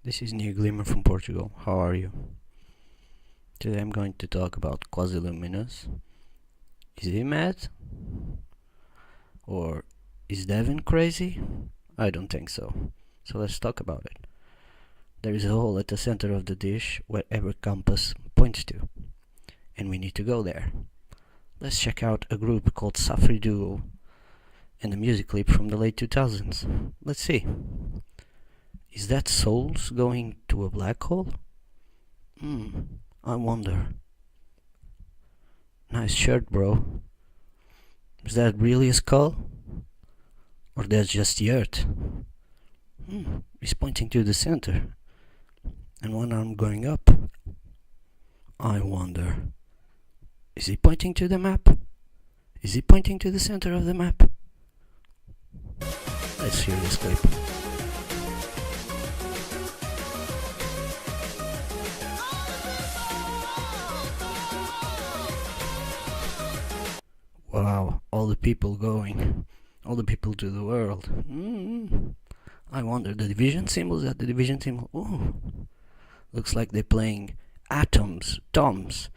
This is New Glimmer from Portugal. How are you? Today I'm going to talk about QuasiLuminous. Is he mad? Or is Devin crazy? I don't think so. So let's talk about it. There is a hole at the center of the dish where every compass points to, and we need to go there. Let's check out a group called Safri Duo and a music clip from the late 2000s. Let's see. Is that souls going to a black hole? I wonder. Nice shirt, bro. Is that really a skull? Or that's just the earth? He's pointing to the center. And one arm going up. I wonder. Is he pointing to the map? Is he pointing to the center of the map? Let's hear this clip. Wow, all the people going. All the people to the world. I wonder, the division symbol, is that the division symbol? Ooh. Looks like they're playing atoms, toms,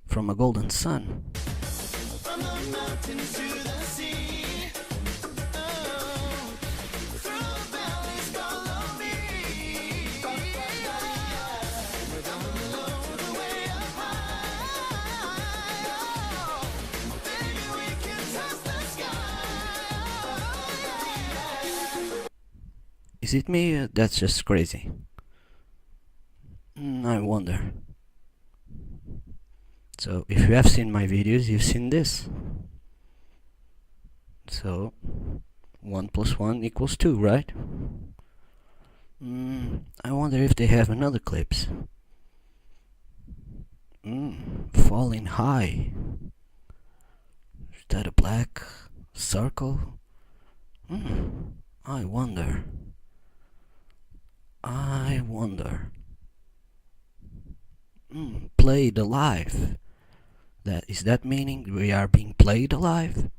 from a golden sun. From the mountains to the sea. Oh, through valleys follow me. We're down below the way up high. Baby, we can touch the sky. Is it me? That's just crazy. I wonder. So, if you have seen my videos, you've seen this. So, 1 plus 1 equals 2, right? I wonder if they have another clips. Falling high. Is that a black circle? I wonder. I wonder. Played alive. Is that meaning we are being played alive?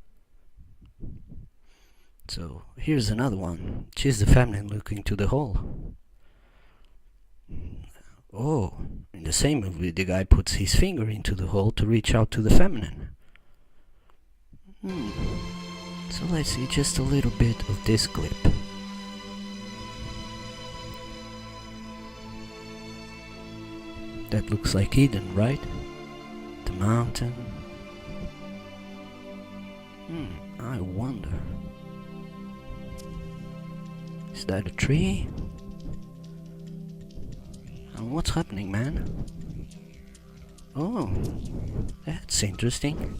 So here's another one. She's the feminine looking to the hole. Oh, in the same movie the guy puts his finger into the hole to reach out to the feminine. So let's see just a little bit of this clip. That looks like Eden, right? The mountain. I wonder. Is that a tree? And what's happening, man? Oh, that's interesting.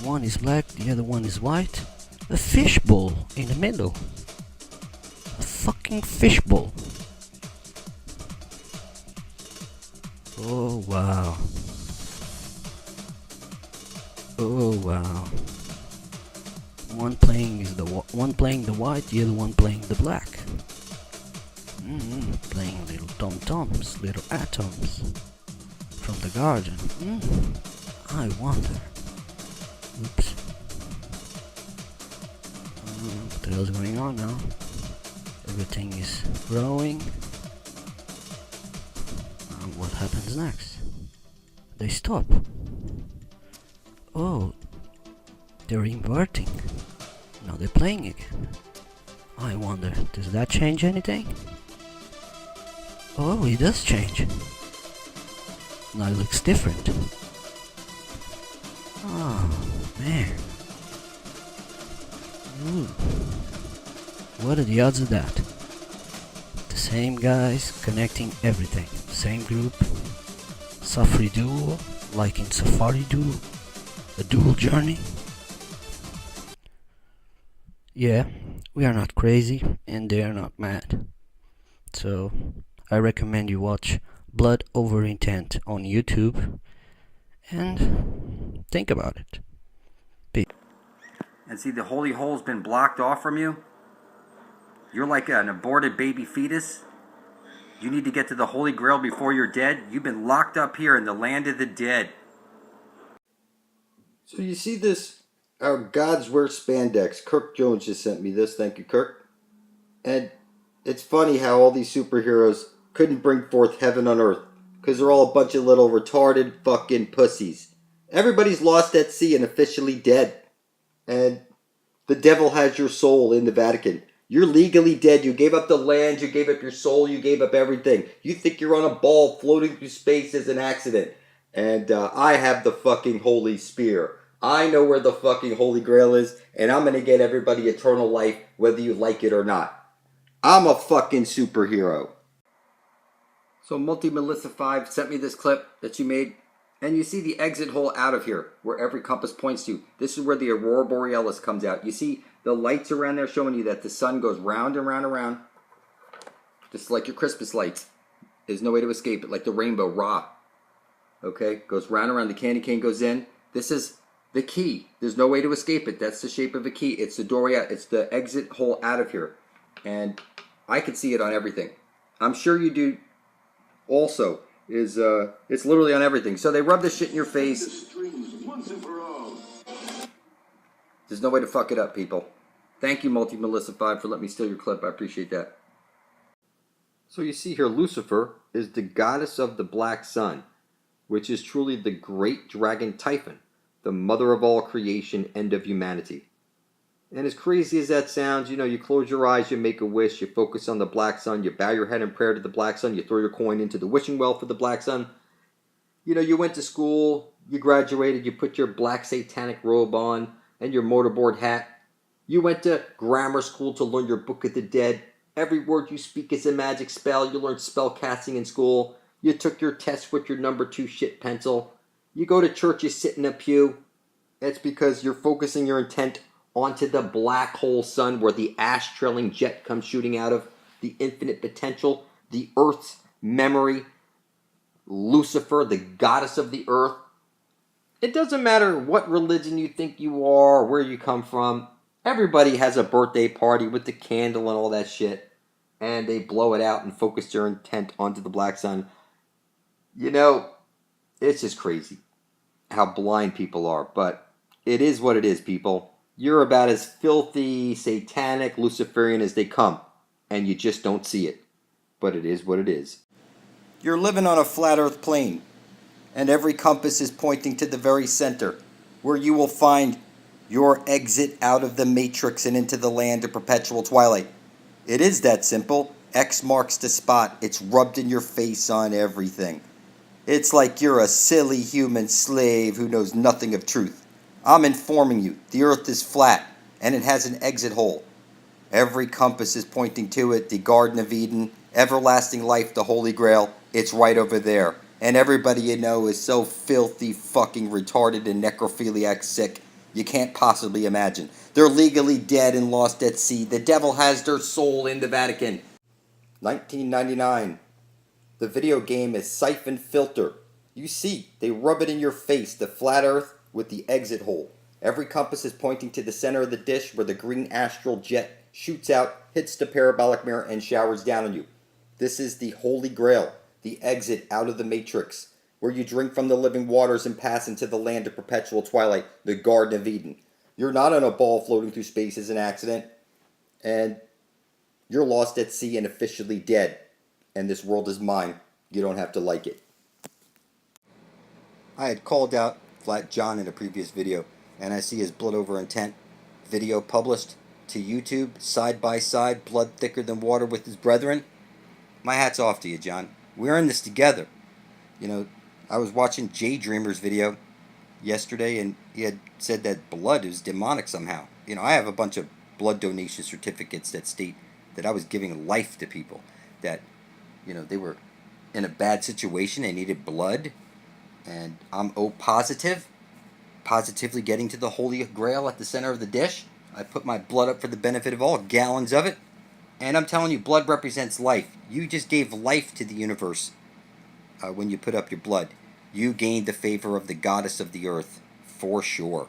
One is black, the other one is white. A fishbowl in the middle. A fucking fishbowl. Oh wow. Oh wow. One playing the white, the other one playing the black. Playing little tom-toms, little atoms from the garden. I wonder. Oops. What the hell's going on now? Everything is growing. What happens next? They stop. Oh, they're inverting. Now they're playing again. I wonder, does that change anything? Oh, it does change. Now it looks different. Oh, man. What are the odds of that? The same guys connecting everything. Same group. Safri Duo, like in Safari Duo. A dual journey. Yeah, we are not crazy and they are not mad. So, I recommend you watch Blood Over Intent on YouTube and think about it. Peace. And see, the holy hole's been blocked off from you. You're like an aborted baby fetus. You need to get to the Holy Grail before you're dead. You've been locked up here in the land of the dead. So you see this, our God's Wear spandex. Kirk Jones just sent me this. Thank you, Kirk. And It's funny how all these superheroes couldn't bring forth heaven on earth because they're all a bunch of little retarded fucking pussies. Everybody's lost at sea and officially dead. And the devil has your soul in the Vatican. You're legally dead. You gave up the land, you gave up your soul, you gave up everything. You think you're on a ball floating through space as an accident. And I have the fucking Holy Spear. I know where the fucking Holy Grail is, and I'm gonna get everybody eternal life whether you like it or not. I'm a fucking superhero. So Multi-Melissa5 sent me this clip that you made, and you see the exit hole out of here, where every compass points to. This is where the Aurora Borealis comes out. You see the lights around there showing you that the sun goes round and round and round, just like your Christmas lights. There's no way to escape it, like the rainbow, raw. Okay, goes round and round, the candy cane goes in. This is the key. There's no way to escape it. That's the shape of a key. It's the doorway out. It's the exit hole out of here. And I can see it on everything. I'm sure you do also. It's literally on everything. So they rub this shit in your face. There's no way to fuck it up, people. Thank you, Multi-Melissa5, for letting me steal your clip. I appreciate that. So you see here, Lucifer is the goddess of the black sun, which is truly the great dragon Typhon, the mother of all creation, end of humanity. And as crazy as that sounds, you close your eyes, you make a wish, you focus on the black sun, you bow your head in prayer to the black sun, you throw your coin into the wishing well for the black sun. You went to school, you graduated, you put your black satanic robe on and your motorboard hat. You went to grammar school to learn your Book of the Dead. Every word you speak is a magic spell. You learned spell casting in school. You took your test with your number 2 shit pencil. You go to church, you sit in a pew. It's because you're focusing your intent onto the black hole sun where the ash trailing jet comes shooting out of, the infinite potential, the earth's memory, Lucifer, the goddess of the earth. It doesn't matter what religion you think you are or where you come from. Everybody has a birthday party with the candle and all that shit, and they blow it out and focus their intent onto the black sun. It's just crazy how blind people are, but it is what it is, people. You're about as filthy, satanic, Luciferian as they come, and you just don't see it. But it is what it is. You're living on a flat earth plane, and every compass is pointing to the very center, where you will find your exit out of the matrix and into the land of perpetual twilight. It is that simple. X marks the spot. It's rubbed in your face on everything. It's like you're a silly human slave who knows nothing of truth. I'm informing you, the earth is flat, and it has an exit hole. Every compass is pointing to it, the Garden of Eden, everlasting life, the Holy Grail. It's right over there. And everybody you know is so filthy, fucking retarded and necrophiliac sick, you can't possibly imagine. They're legally dead and lost at sea. The devil has their soul in the Vatican. 1999. The video game is Siphon Filter. You see, they rub it in your face, the flat earth with the exit hole. Every compass is pointing to the center of the dish where the green astral jet shoots out, hits the parabolic mirror, and showers down on you. This is the Holy Grail, the exit out of the matrix, where you drink from the living waters and pass into the land of perpetual twilight, the Garden of Eden. You're not on a ball floating through space as an accident, and you're lost at sea and officially dead. And this world is mine. You don't have to like it. I had called out Flat John in a previous video, and I see his blood over intent video published to YouTube, side by side, blood thicker than water with his brethren. My hat's off to you, John. We're in this together. I was watching Jay Dreamer's video yesterday, and he had said that blood is demonic somehow. I have a bunch of blood donation certificates that state that I was giving life to people, that they were in a bad situation, they needed blood, and I'm O positive, positively getting to the Holy Grail at the center of the dish. I put my blood up for the benefit of all, gallons of it, and I'm telling you, blood represents life. You just gave life to the universe when you put up your blood. You gained the favor of the goddess of the earth, for sure.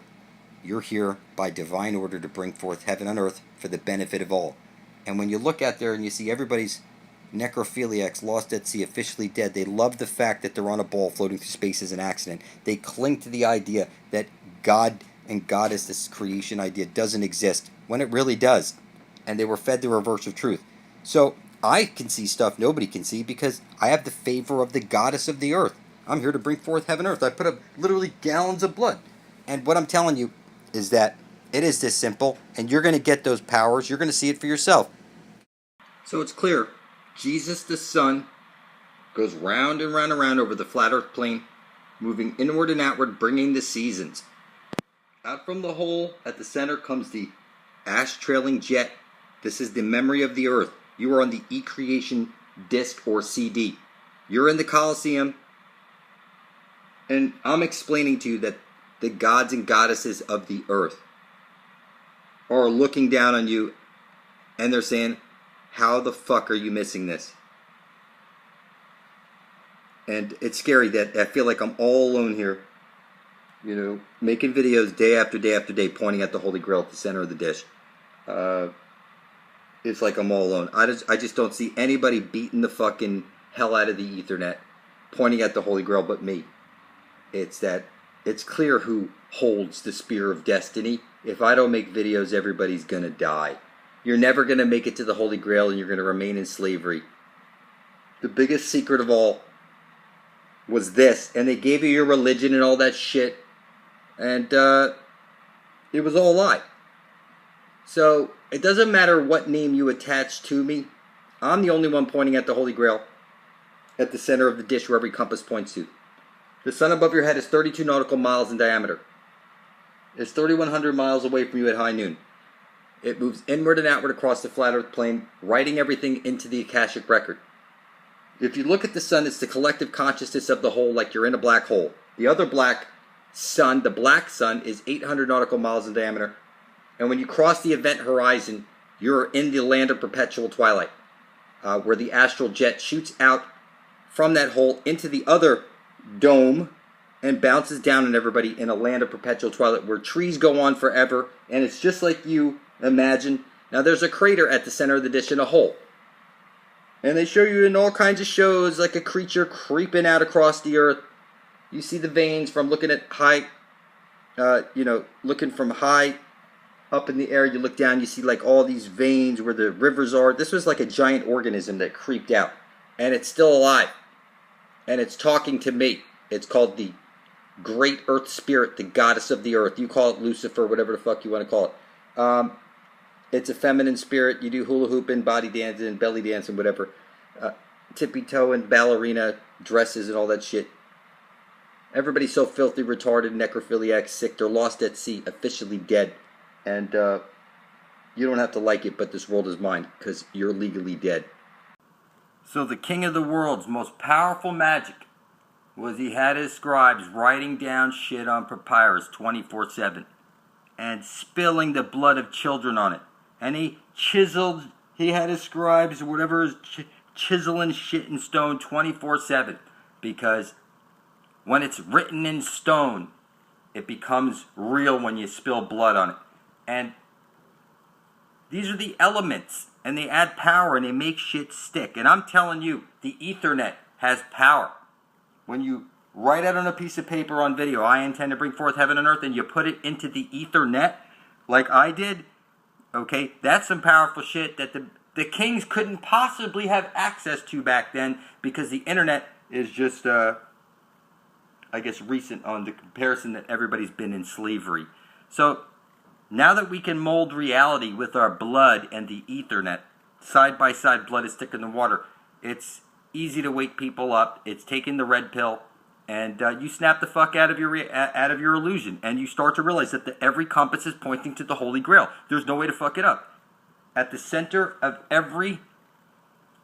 You're here by divine order to bring forth heaven on earth for the benefit of all. And when you look out there and you see everybody's necrophiliacs lost at sea, officially dead, they love the fact that they're on a ball floating through space as an accident. They cling to the idea that God and goddess, this creation idea, doesn't exist, when it really does. And they were fed the reverse of truth. So I can see stuff nobody can see because I have the favor of the goddess of the earth. I'm here to bring forth heaven and earth. I put up literally gallons of blood. And what I'm telling you is that it is this simple, and you're going to get those powers. You're going to see it for yourself. So it's clear. Jesus the Son goes round and round and round over the flat earth plane, moving inward and outward, bringing the seasons. Out from the hole at the center comes the ash-trailing jet. This is the memory of the earth. You are on the E-Creation disc or CD. You're in the Colosseum, and I'm explaining to you that the gods and goddesses of the earth are looking down on you, and they're saying, how the fuck are you missing this? And it's scary that I feel like I'm all alone here, you know, making videos day after day after day, pointing at the Holy Grail at the center of the dish. It's like I'm all alone. I just don't see anybody beating the fucking hell out of the Ethernet, pointing at the Holy Grail but me. It's clear who holds the spear of destiny. If I don't make videos, everybody's gonna die. You're never gonna make it to the Holy Grail, and you're gonna remain in slavery. The biggest secret of all was this, and they gave you your religion and all that shit, and it was all a lie. So it doesn't matter what name you attach to me. I'm the only one pointing at the Holy Grail at the center of the dish where every compass points to. The sun above your head is 32 nautical miles in diameter. It's 3,100 miles away from you at high noon. It moves inward and outward across the flat earth plane, writing everything into the Akashic record. If you look at the sun, it's the collective consciousness of the whole, like you're in a black hole. The other black sun, the black sun, is 800 nautical miles in diameter. And when you cross the event horizon, you're in the land of perpetual twilight, where the astral jet shoots out from that hole into the other dome and bounces down on everybody in a land of perpetual twilight where trees go on forever, and it's just like you imagine. Now there's a crater at the center of the dish in a hole, and they show you in all kinds of shows like a creature creeping out across the earth. You see the veins from looking at high, looking from high up in the air. You look down, you see like all these veins where the rivers are. This was like a giant organism that creeped out, and it's still alive, and it's talking to me. It's called the Great Earth Spirit, the goddess of the earth. You call it Lucifer, whatever the fuck you want to call it. It's a feminine spirit. You do hula hooping, body dancing, belly dancing, whatever. Tippy toe and ballerina dresses and all that shit. Everybody's so filthy, retarded, necrophiliac, sick. They're lost at sea, officially dead. And you don't have to like it, but this world is mine because you're legally dead. So the king of the world's most powerful magic was he had his scribes writing down shit on papyrus 24/7 and spilling the blood of children on it. And he had his scribes or whatever, chiseling shit in stone 24/7, because when it's written in stone, it becomes real when you spill blood on it. And these are the elements, and they add power, and they make shit stick. And I'm telling you, the Ethernet has power. When you write out on a piece of paper on video, I intend to bring forth heaven and earth, and you put it into the Ethernet, like I did, okay, that's some powerful shit that the kings couldn't possibly have access to back then, because the internet is just, I guess, recent on the comparison that everybody's been in slavery. So now that we can mold reality with our blood and the Ethernet, side by side, blood is thicker than water, it's easy to wake people up. It's taking the red pill, and you snap the fuck out of your illusion, and you start to realize that every compass is pointing to the Holy Grail. There's no way to fuck it up. At the center of every,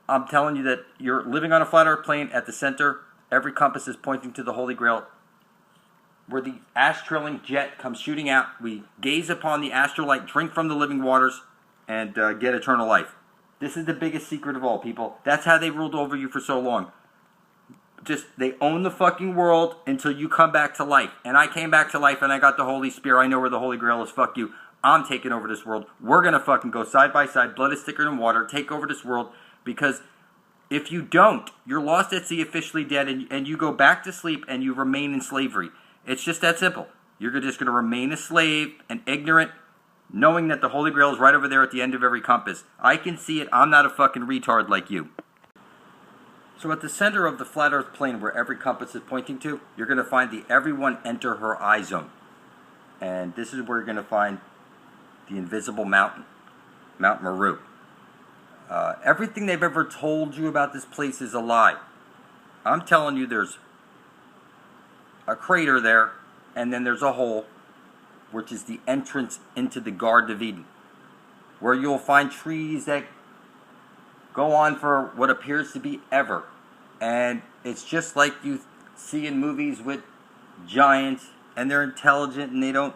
I'm telling you that you're living on a flat earth plane. At the center, every compass is pointing to the Holy Grail, where the ash-trailing jet comes shooting out. We gaze upon the astral light, drink from the living waters, and get eternal life. This is the biggest secret of all, people. That's how they ruled over you for so long. They own the fucking world until you come back to life. And I came back to life, and I got the Holy Spirit. I know where the Holy Grail is. Fuck you. I'm taking over this world. We're going to fucking go side by side. Blood is thicker than water. Take over this world. Because if you don't, you're lost at sea, officially dead, and you go back to sleep, and you remain in slavery. It's just that simple. You're just going to remain a slave, an ignorant, knowing that the Holy Grail is right over there at the end of every compass. I can see it. I'm not a fucking retard like you. So at the center of the flat earth plane where every compass is pointing to, you're going to find the everyone enter her eye zone. And this is where you're going to find the invisible mountain, Mount Meru. Everything they've ever told you about this place is a lie. I'm telling you, there's a crater there, and then there's a hole, which is the entrance into the Garden of Eden, where you'll find trees that go on for what appears to be ever. And it's just like you see in movies with giants, and they're intelligent, and they don't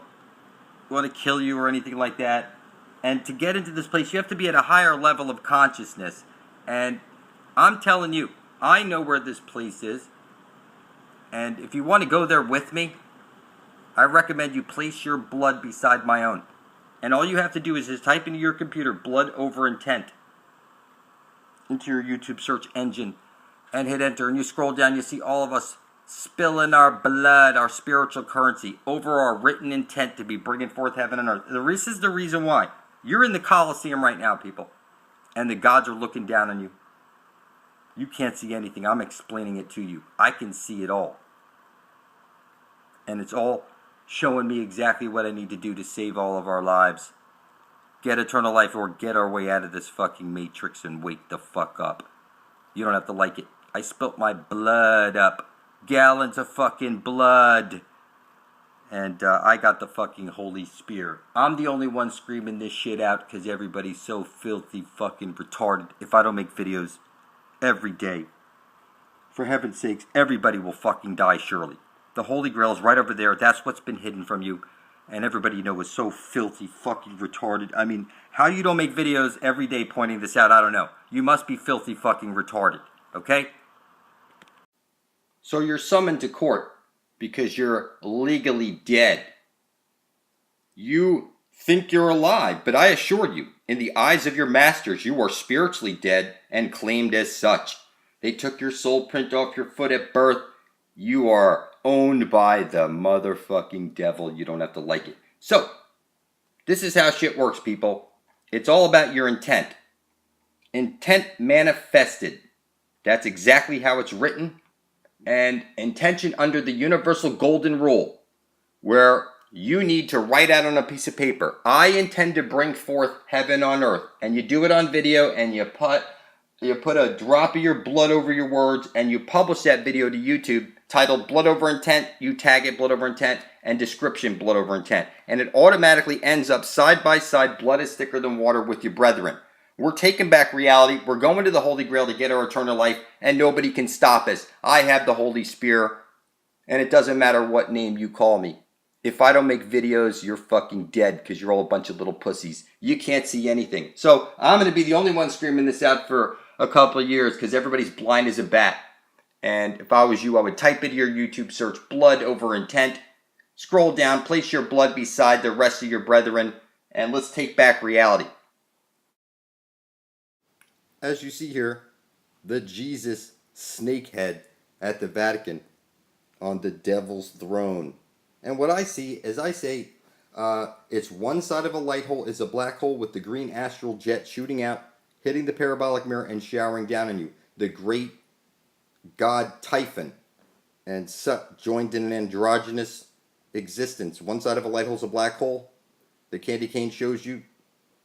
want to kill you or anything like that. And to get into this place, you have to be at a higher level of consciousness. And I'm telling you, I know where this place is. And if you want to go there with me, I recommend you place your blood beside my own. And all you have to do is just type into your computer, blood over intent, into your YouTube search engine, and hit enter. And you scroll down, you see all of us spilling our blood, our spiritual currency, over our written intent to be bringing forth heaven and earth. This is the reason why. You're in the Colosseum right now, people. And the gods are looking down on you. You can't see anything. I'm explaining it to you. I can see it all. And it's all showing me exactly what I need to do to save all of our lives. Get eternal life or get our way out of this fucking matrix and wake the fuck up. You don't have to like it. I spilt my blood up. Gallons of fucking blood. And I got the fucking holy spear. I'm the only one screaming this shit out because everybody's so filthy fucking retarded. If I don't make videos every day, for heaven's sakes, everybody will fucking die surely. The Holy Grail is right over there. That's what's been hidden from you. And everybody you know is so filthy fucking retarded. I mean, how you don't make videos every day pointing this out, I don't know. You must be filthy fucking retarded. Okay? So you're summoned to court because you're legally dead. You think you're alive, but I assure you, in the eyes of your masters, you are spiritually dead and claimed as such. They took your soul print off your foot at birth. You are owned by the motherfucking devil. You don't have to like it. So, this is how shit works, people. It's all about your intent. Intent manifested. That's exactly how it's written. And intention under the universal golden rule, where you need to write out on a piece of paper, I intend to bring forth heaven on earth. And you do it on video, and you put a drop of your blood over your words, and you publish that video to YouTube titled Blood Over Intent. You tag it Blood Over Intent, and description Blood Over Intent. And it automatically ends up side by side, blood is thicker than water, with your brethren. We're taking back reality. We're going to the Holy Grail to get our eternal life, and nobody can stop us. I have the Holy Spear, and it doesn't matter what name you call me. If I don't make videos, you're fucking dead because you're all a bunch of little pussies. You can't see anything. So I'm going to be the only one screaming this out for a couple of years because everybody's blind as a bat. And if I was you, I would type into your YouTube search, blood over intent. Scroll down, place your blood beside the rest of your brethren, and let's take back reality. As you see here, the Jesus snake head at the Vatican on the devil's throne. And what I see is it's one side of a light hole is a black hole with the green astral jet shooting out, hitting the parabolic mirror and showering down on you. The great god Typhon and Sut joined in an androgynous existence. One side of a light hole is a black hole. The candy cane shows you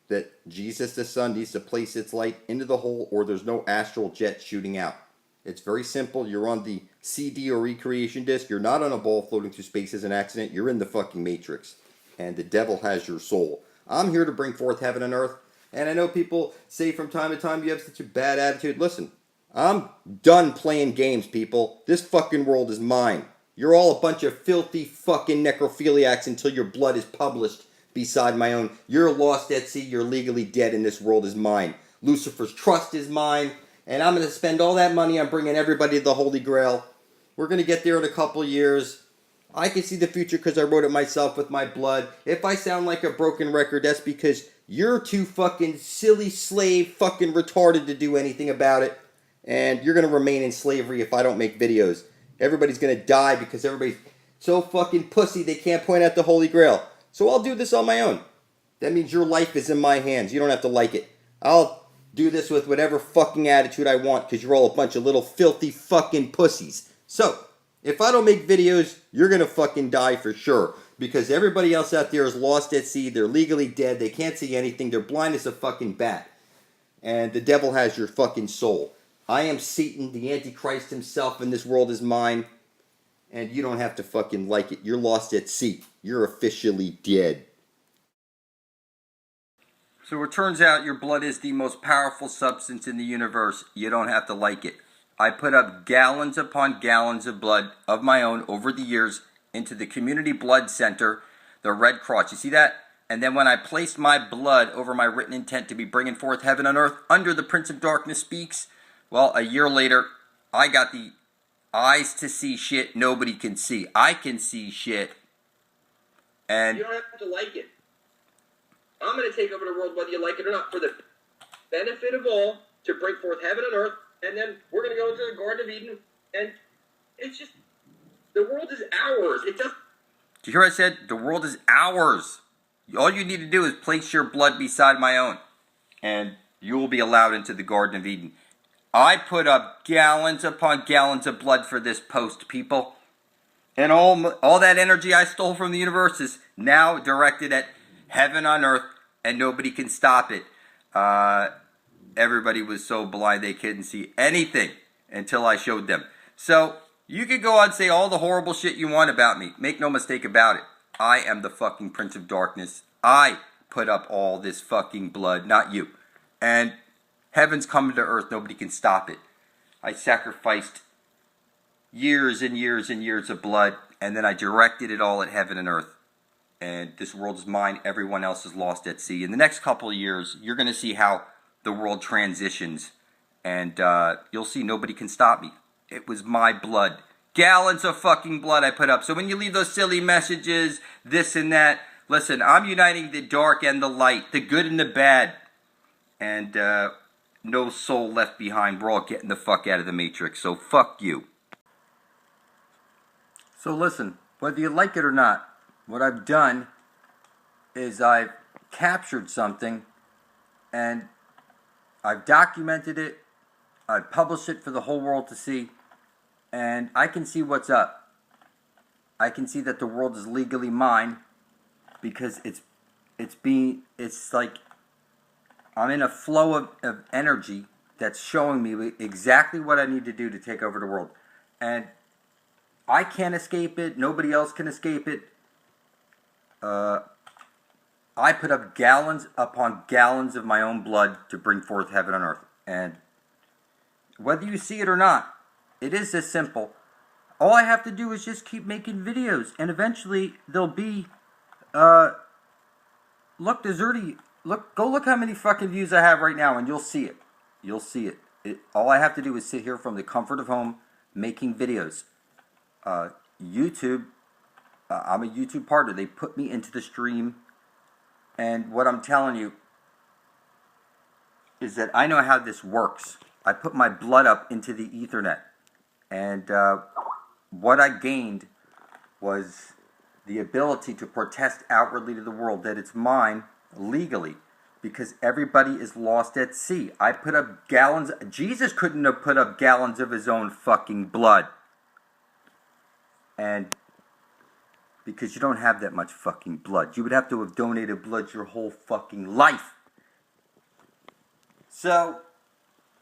that Jesus the Son needs to place its light into the hole or there's no astral jet shooting out. It's very simple. You're on the CD or recreation disc. You're not on a ball floating through space as an accident. You're in the fucking matrix. And the devil has your soul. I'm here to bring forth heaven and earth. And I know people say from time to time you have such a bad attitude. Listen, I'm done playing games, people. This fucking world is mine. You're all a bunch of filthy fucking necrophiliacs until your blood is published beside my own. You're lost at sea. You're legally dead, and this world is mine. Lucifer's trust is mine, and I'm going to spend all that money on bringing everybody to the Holy Grail. We're going to get there in a couple years. I can see the future because I wrote it myself with my blood. If I sound like a broken record, that's because you're too fucking silly slave fucking retarded to do anything about it. And you're going to remain in slavery if I don't make videos. Everybody's going to die because everybody's so fucking pussy they can't point out the Holy Grail. So I'll do this on my own. That means your life is in my hands. You don't have to like it. I'll do this with whatever fucking attitude I want because you're all a bunch of little filthy fucking pussies. So, if I don't make videos, you're gonna fucking die for sure. Because everybody else out there is lost at sea. They're legally dead. They can't see anything. They're blind as a fucking bat. And the devil has your fucking soul. I am Satan, the Antichrist himself, and this world is mine. And you don't have to fucking like it. You're lost at sea. You're officially dead. So it turns out your blood is the most powerful substance in the universe. You don't have to like it. I put up gallons upon gallons of blood of my own over the years into the Community Blood Center, the Red Cross. You see that? And then when I placed my blood over my written intent to be bringing forth heaven on earth under the Prince of Darkness speaks, well, a year later, I got the eyes to see shit nobody can see. I can see shit. And you don't have to like it. I'm going to take over the world whether you like it or not for the benefit of all to bring forth heaven and earth, and then we're going to go into the Garden of Eden, and it's just, the world is ours. It doesn't. Did you hear what I said? The world is ours. All you need to do is place your blood beside my own, and you will be allowed into the Garden of Eden. I put up gallons upon gallons of blood for this post, people. And all that energy I stole from the universe is now directed at heaven on earth, and nobody can stop it. Everybody was so blind they couldn't see anything until I showed them. So, you could go on and say all the horrible shit you want about me. Make no mistake about it. I am the fucking Prince of Darkness. I put up all this fucking blood, not you. And heaven's coming to earth. Nobody can stop it. I sacrificed years and years and years of blood, and then I directed it all at heaven and earth. And this world is mine. Everyone else is lost at sea. In the next couple of years, you're going to see how the world transitions. And you'll see nobody can stop me. It was my blood. Gallons of fucking blood I put up. So when you leave those silly messages, this and that, listen, I'm uniting the dark and the light, the good and the bad. And no soul left behind. We're all getting the fuck out of the Matrix. So fuck you. So listen, whether you like it or not, what I've done is I've captured something and I've documented it. I've published it for the whole world to see. And I can see what's up. I can see that the world is legally mine because it's like I'm in a flow of energy that's showing me exactly what I need to do to take over the world. And I can't escape it. Nobody else can escape it. I put up gallons upon gallons of my own blood to bring forth heaven on earth. And whether you see it or not, it is this simple. All I have to do is just keep making videos. And eventually there'll be, look, there's already, go look how many fucking views I have right now and you'll see it. You'll see it. All I have to do is sit here from the comfort of home making videos. YouTube, I'm a YouTube partner. They put me into the stream. And what I'm telling you is that I know how this works. I put my blood up into the Ethernet. And what I gained was the ability to protest outwardly to the world that it's mine legally. Because everybody is lost at sea. I put up gallons. Jesus couldn't have put up gallons of his own fucking blood. And because you don't have that much fucking blood. You would have to have donated blood your whole fucking life. So,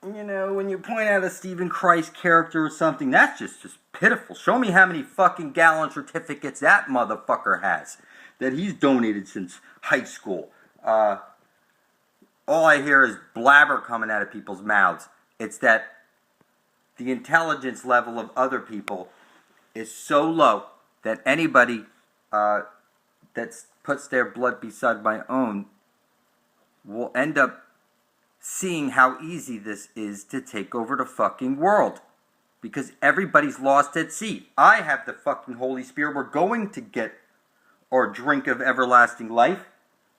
you know, when you point out a Stephen Christ character or something, that's just pitiful. Show me how many fucking gallon certificates that motherfucker has that he's donated since high school. All I hear is blabber coming out of people's mouths. It's that the intelligence level of other people is so low that anybody that puts their blood beside my own will end up seeing how easy this is to take over the fucking world. Because everybody's lost at sea. I have the fucking Holy Spirit. We're going to get or drink of everlasting life.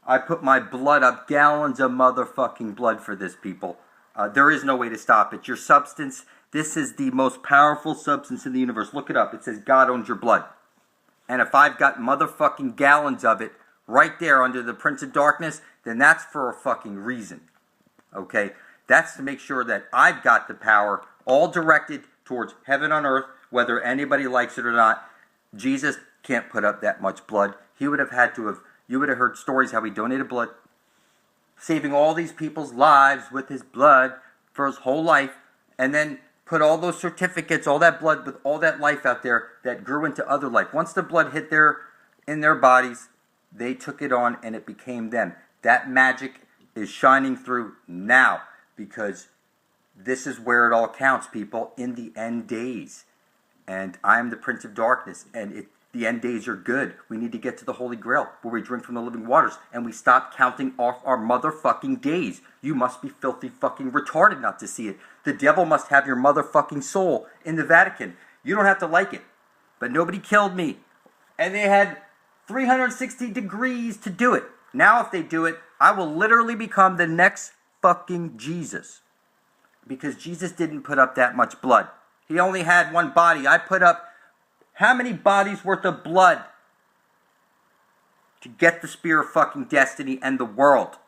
I put my blood up, gallons of motherfucking blood for this, people. There is no way to stop it. Your substance, this is the most powerful substance in the universe. Look it up. It says God owns your blood. And if I've got motherfucking gallons of it right there under the Prince of Darkness, then that's for a fucking reason. Okay? That's to make sure that I've got the power all directed towards heaven on earth, whether anybody likes it or not. Jesus can't put up that much blood. He would have had to have, you would have heard stories how he donated blood, saving all these people's lives with his blood for his whole life, and then put all those certificates, all that blood with all that life out there that grew into other life. Once the blood hit in their bodies, they took it on and it became them. That magic is shining through now, because this is where it all counts, people, in the end days. And I am the Prince of Darkness, and the end days are good. We need to get to the Holy Grail, where we drink from the living waters, and we stop counting off our motherfucking days. You must be filthy fucking retarded not to see it. The devil must have your motherfucking soul in the Vatican. You don't have to like it. But nobody killed me. And they had 360 degrees to do it. Now if they do it, I will literally become the next fucking Jesus. Because Jesus didn't put up that much blood. He only had one body. I put up how many bodies worth of blood to get the spear of fucking destiny and the world?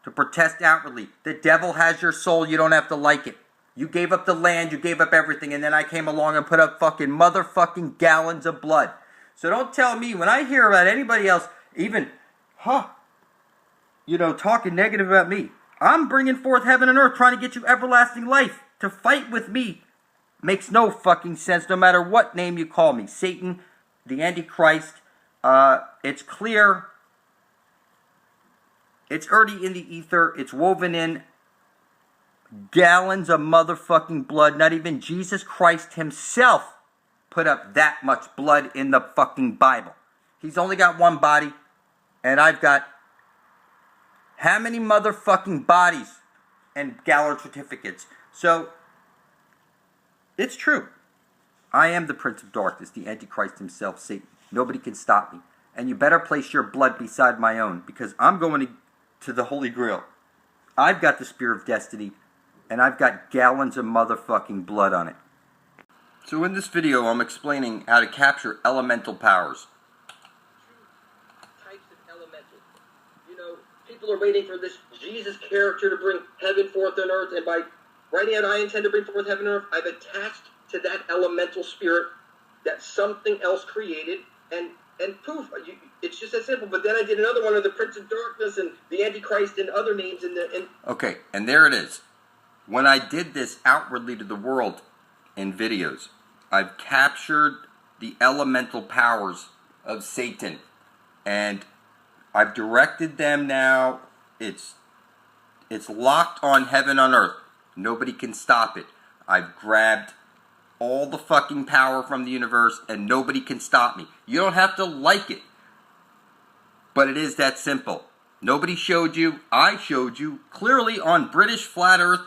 To protest outwardly. The devil has your soul. You don't have to like it. You gave up the land. You gave up everything. And then I came along and put up fucking motherfucking gallons of blood. So don't tell me when I hear about anybody else, even, talking negative about me. I'm bringing forth heaven and earth, trying to get you everlasting life. To fight with me makes no fucking sense, no matter what name you call me. Satan, the Antichrist. It's clear. It's already in the ether. It's woven in. Gallons of motherfucking blood. Not even Jesus Christ himself put up that much blood in the fucking Bible. He's only got one body, and I've got how many motherfucking bodies and gallon certificates? So, it's true. I am the Prince of Darkness, the Antichrist himself, Satan. Nobody can stop me. And you better place your blood beside my own, because I'm going to the Holy Grail. I've got the Spear of Destiny, and I've got gallons of motherfucking blood on it. So in this video, I'm explaining how to capture elemental powers. Types of elemental. People are waiting for this Jesus character to bring heaven forth on earth, and by writing out I intend to bring forth heaven and earth, I've attached to that elemental spirit that something else created, and poof, it's just that simple. But then I did another one of the Prince of Darkness and the Antichrist and other names Okay, and there it is. When I did this outwardly to the world in videos, I've captured the elemental powers of Satan, and I've directed them now. It's locked on heaven on earth. Nobody can stop it. I've grabbed all the fucking power from the universe, and nobody can stop me. You don't have to like it, but it is that simple. Nobody showed you. I showed you clearly on British Flat Earth.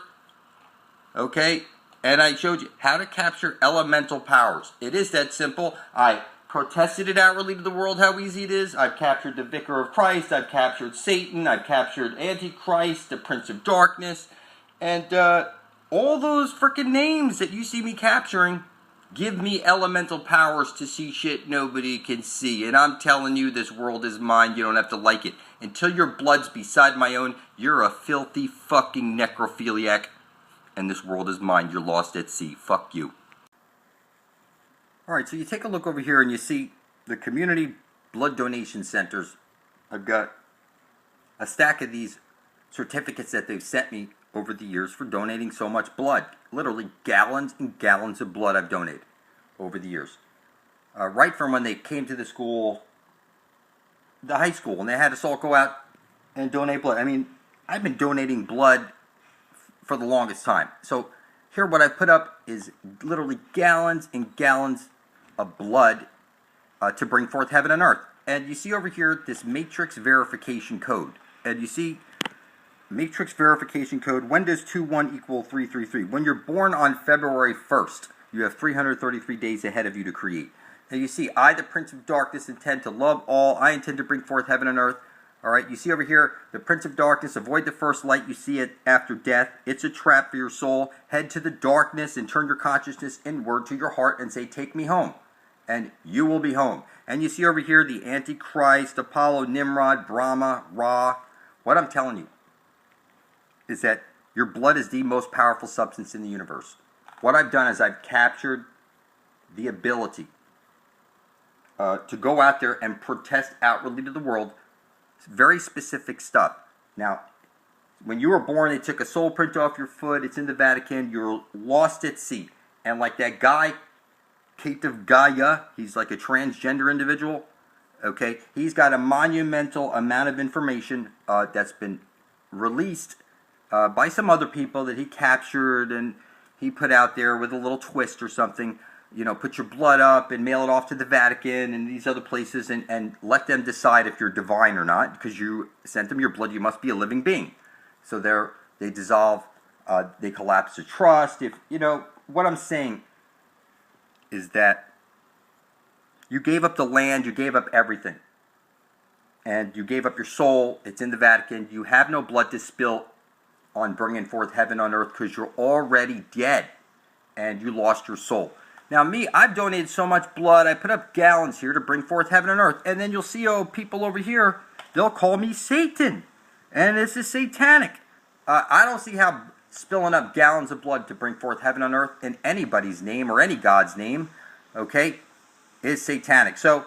Okay? And I showed you how to capture elemental powers. It is that simple. I protested it outwardly to the world how easy it is. I've captured the Vicar of Christ. I've captured Satan. I've captured Antichrist, the Prince of Darkness. And all those freaking names that you see me capturing give me elemental powers to see shit nobody can see. And I'm telling you, this world is mine. You don't have to like it. Until your blood's beside my own, you're a filthy fucking necrophiliac. And this world is mine. You're lost at sea. Fuck you. Alright, so you take a look over here and you see the community blood donation centers. I've got a stack of these certificates that they've sent me over the years for donating so much blood. Literally gallons and gallons of blood I've donated over the years. Right from when they came to the school, the high school, and they had us all go out and donate blood. I mean, I've been donating blood for the longest time. So here what I put up is literally gallons and gallons of blood to bring forth heaven and earth. And you see over here this matrix verification code. And you see matrix verification code, when does 21 equal 333? When you're born on February 1st, you have 333 days ahead of you to create. And you see, I, the Prince of Darkness, intend to love all. I intend to bring forth heaven and earth. Alright, you see over here, the Prince of Darkness, avoid the first light, you see it after death. It's a trap for your soul. Head to the darkness and turn your consciousness inward to your heart and say, take me home. and you will be home. And you see over here the Antichrist, Apollo, Nimrod, Brahma, Ra. What I'm telling you is that your blood is the most powerful substance in the universe. What I've done is I've captured the ability to go out there and protest outwardly to the world very specific stuff. Now, when you were born, they took a soul print off your foot. It's in the Vatican. You're lost at sea. And like that guy, Kate of Gaia, he's like a transgender individual. Okay, he's got a monumental amount of information that's been released by some other people that he captured and he put out there with a little twist or something. You know, put your blood up and mail it off to the Vatican and these other places and let them decide if you're divine or not, because you sent them your blood. You must be a living being. So they dissolve, they collapse the trust. If you know what I'm saying is that you gave up the land, you gave up everything, and you gave up your soul. It's in the Vatican. You have no blood to spill on bringing forth heaven on earth because you're already dead and you lost your soul. Now me, I've donated so much blood, I put up gallons here to bring forth heaven and earth. And then you'll see, people over here, they'll call me Satan. And this is satanic. I don't see how spilling up gallons of blood to bring forth heaven on earth in anybody's name or any God's name, okay, is satanic. So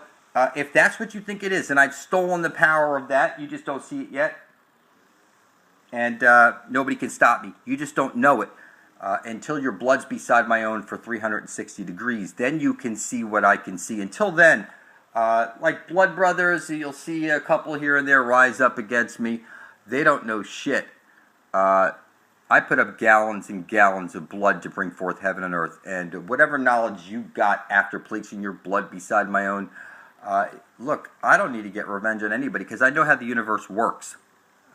if that's what you think it is, and I've stolen the power of that, you just don't see it yet. And nobody can stop me. You just don't know it. Until your blood's beside my own for 360 degrees. Then you can see what I can see. Until then, like blood brothers, you'll see a couple here and there rise up against me. They don't know shit. I put up gallons and gallons of blood to bring forth heaven and earth. And whatever knowledge you got after placing your blood beside my own, look, I don't need to get revenge on anybody because I know how the universe works.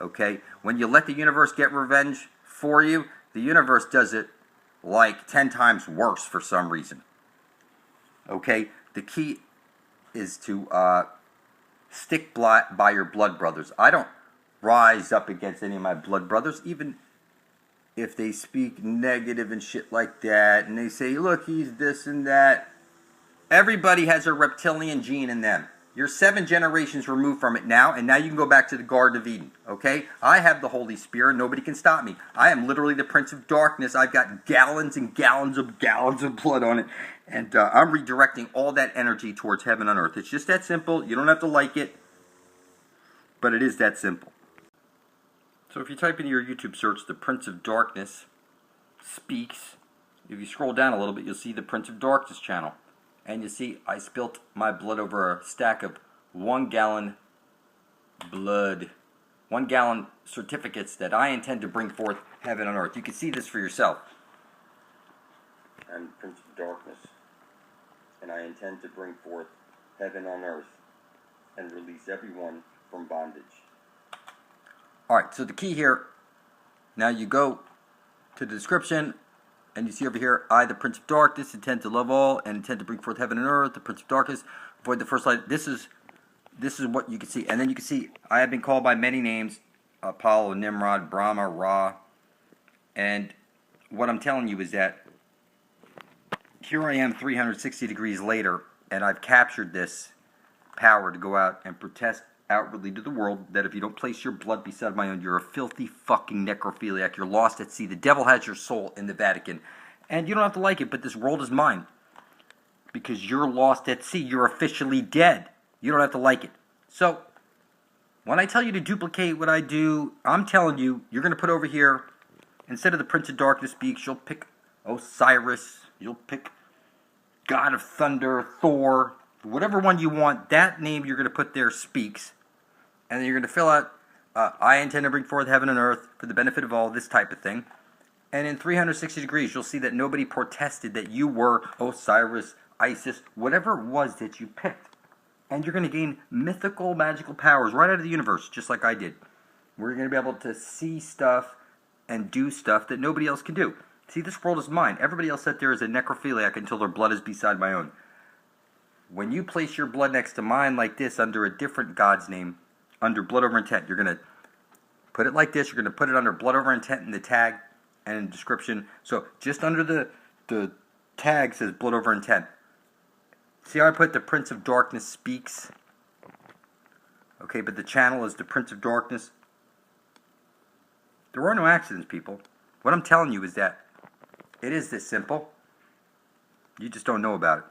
Okay? When you let the universe get revenge for you, the universe does it like 10 times worse for some reason. Okay? The key is to stick by your blood brothers. I don't rise up against any of my blood brothers, even if they speak negative and shit like that, and they say, look, he's this and that. Everybody has a reptilian gene in them. You're 7 generations removed from it now, and now you can go back to the Garden of Eden, okay? I have the Holy Spirit. Nobody can stop me. I am literally the Prince of Darkness. I've got gallons and gallons of blood on it, and I'm redirecting all that energy towards heaven on earth. It's just that simple. You don't have to like it, but it is that simple. So if you type into your YouTube search, the Prince of Darkness speaks, if you scroll down a little bit, you'll see the Prince of Darkness channel. And you see, I spilt my blood over a stack of 1 gallon blood. 1 gallon certificates that I intend to bring forth heaven on earth. You can see this for yourself. I'm Prince of Darkness. And I intend to bring forth heaven on earth and release everyone from bondage. Alright, so the key here, now you go to the description. And you see over here, I, the Prince of Darkness, intend to love all and intend to bring forth heaven and earth. The Prince of Darkness, avoid the first light. This is what you can see. And then you can see, I have been called by many names, Apollo, Nimrod, Brahma, Ra. And what I'm telling you is that here I am 360 degrees later, and I've captured this power to go out and protest outwardly to the world that if you don't place your blood beside my own, you're a filthy fucking necrophiliac. You're lost at sea. The devil has your soul in the Vatican. And you don't have to like it, but this world is mine. Because you're lost at sea. You're officially dead. You don't have to like it. So, when I tell you to duplicate what I do, I'm telling you, you're going to put over here, instead of the Prince of Darkness speaks, you'll pick Osiris. You'll pick God of Thunder, Thor, whatever one you want. That name you're going to put there speaks. And then you're going to fill out, I intend to bring forth heaven and earth for the benefit of all, this type of thing. And in 360 degrees, you'll see that nobody protested that you were Osiris, Isis, whatever it was that you picked. And you're going to gain mythical, magical powers right out of the universe, just like I did. We're going to be able to see stuff and do stuff that nobody else can do. See, this world is mine. Everybody else out there is a necrophiliac until their blood is beside my own. When you place your blood next to mine like this under a different God's name, under blood over intent, you're going to put it like this. You're going to put it under blood over intent in the tag and in the description. So just under the tag says blood over intent. See how I put the Prince of Darkness speaks? Okay, but the channel is the Prince of Darkness. There are no accidents, people. What I'm telling you is that it is this simple. You just don't know about it.